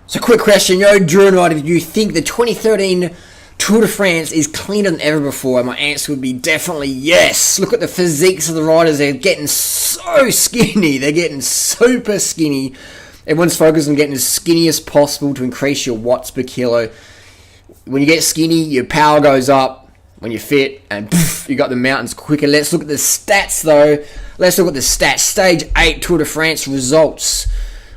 So quick question, Drew and I, do you think the 2013 Tour de France is cleaner than ever before? And my answer would be definitely yes. Look at the physiques of the riders. They're getting so skinny. They're getting super skinny. Everyone's focused on getting as skinny as possible to increase your watts per kilo. When you get skinny, your power goes up. When you're fit, and poof, you got the mountains quicker. Let's look at the stats, though. Let's look at the stats. Stage 8 Tour de France results.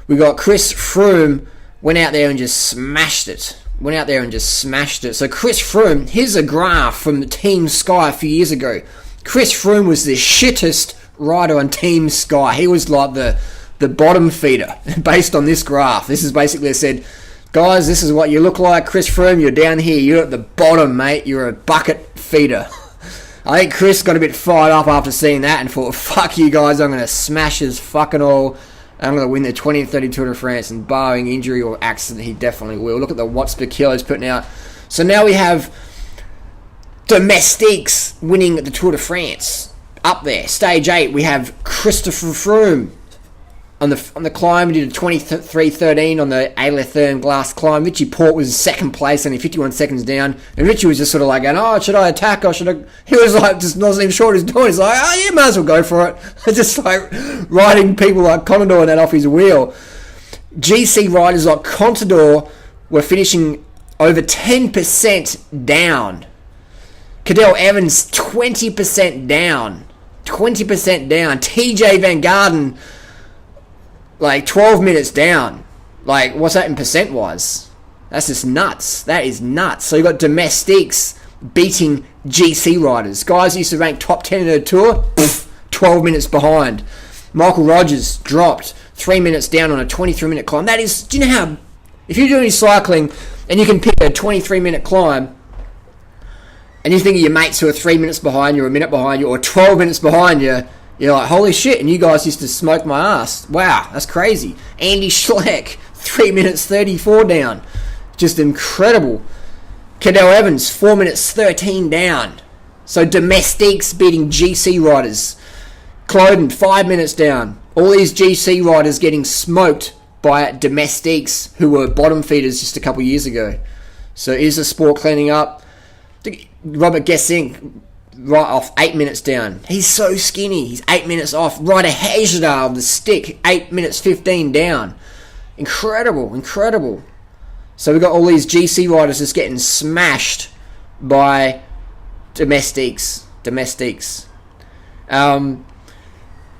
We got Chris Froome went out there and just smashed it. So Chris Froome, here's a graph from Team Sky a few years ago. Chris Froome was the shittest rider on Team Sky. He was like the bottom feeder based on this graph. This is basically said, guys, this is what you look like. Chris Froome, you're down here. You're at the bottom, mate. You're a bucket feeder. I think Chris got a bit fired up after seeing that and thought, fuck you guys, I'm going to smash his fucking all. I'm going to win the 2030 Tour de France, and barring injury or accident, he definitely will. Look at the watts per kilo he's putting out. So now we have domestiques winning the Tour de France. Up there, stage 8, we have Christopher Froome. On the climb, he did a 23.13 on the Ailethurn Glass climb. Richie Porte was second place, only 51 seconds down. And Richie was just sort of like going, oh, should I attack or should I... He was like, just wasn't even sure what he was doing. He's like, oh, yeah, might as well go for it. Just like riding people like Contador and that off his wheel. GC riders like Contador were finishing over 10% down. Cadel Evans, 20% down. 20% down. TJ Van Garden... like 12 minutes down. Like, what's that in percent-wise? That's just nuts. That is nuts. So you got domestiques beating GC riders. Guys used to rank top 10 in the tour, 12 minutes behind. Michael Rogers dropped 3 minutes down on a 23-minute climb. That is, do you know how, if you're doing cycling and you can pick a 23-minute climb and you think of your mates who are 3 minutes behind you, or a minute behind you, or 12 minutes behind you, you're like, holy shit, and you guys used to smoke my ass. Wow, that's crazy. Andy Schleck, 3 minutes 34 down. Just incredible. Cadel Evans, 4 minutes 13 down. So domestiques beating GC riders. Cloden, 5 minutes down. All these GC riders getting smoked by domestiques who were bottom feeders just a couple years ago. So is the sport cleaning up? Robert Gesink, right off, 8 minutes down. He's so skinny. He's 8 minutes off. Ryder Hagedal, the stick, 8 minutes 15 down. Incredible. So we've got all these GC riders just getting smashed by domestiques.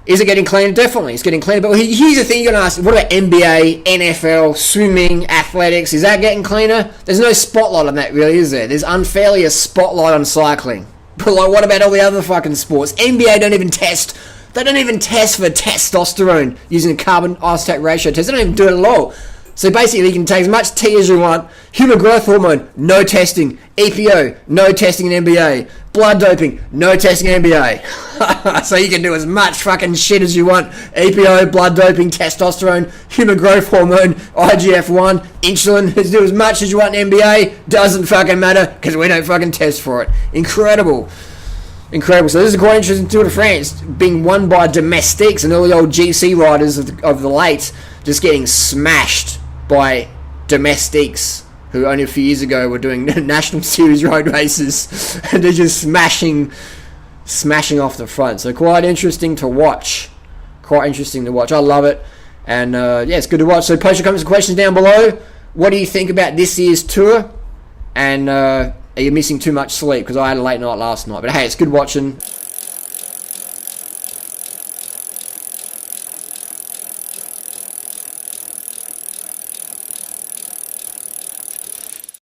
Is it getting cleaner? Definitely, it's getting cleaner. But here's the thing you're going to ask, what about NBA, NFL, swimming, athletics? Is that getting cleaner? There's no spotlight on that, really, is there? There's unfairly a spotlight on cycling. But like, what about all the other fucking sports? NBA don't even test. They don't even test for testosterone using a carbon isotope ratio test. They don't even do it at all. So basically, you can take as much T as you want. Human growth hormone, no testing. EPO, no testing in NBA. Blood doping, no testing in NBA. So you can do as much fucking shit as you want. EPO, blood doping, testosterone, human growth hormone, IGF-1, insulin. Do as much as you want in NBA. Doesn't fucking matter because we don't fucking test for it. Incredible. So this is quite interesting. Tour de France being won by domestiques and all the old GC riders of the late just getting smashed by domestiques who only a few years ago were doing National Series road races, and they're just smashing off the front. So quite interesting to watch. I love it. And it's good to watch. So post your comments and questions down below. What do you think about this year's tour? And are you missing too much sleep? Because I had a late night last night. But hey, it's good watching.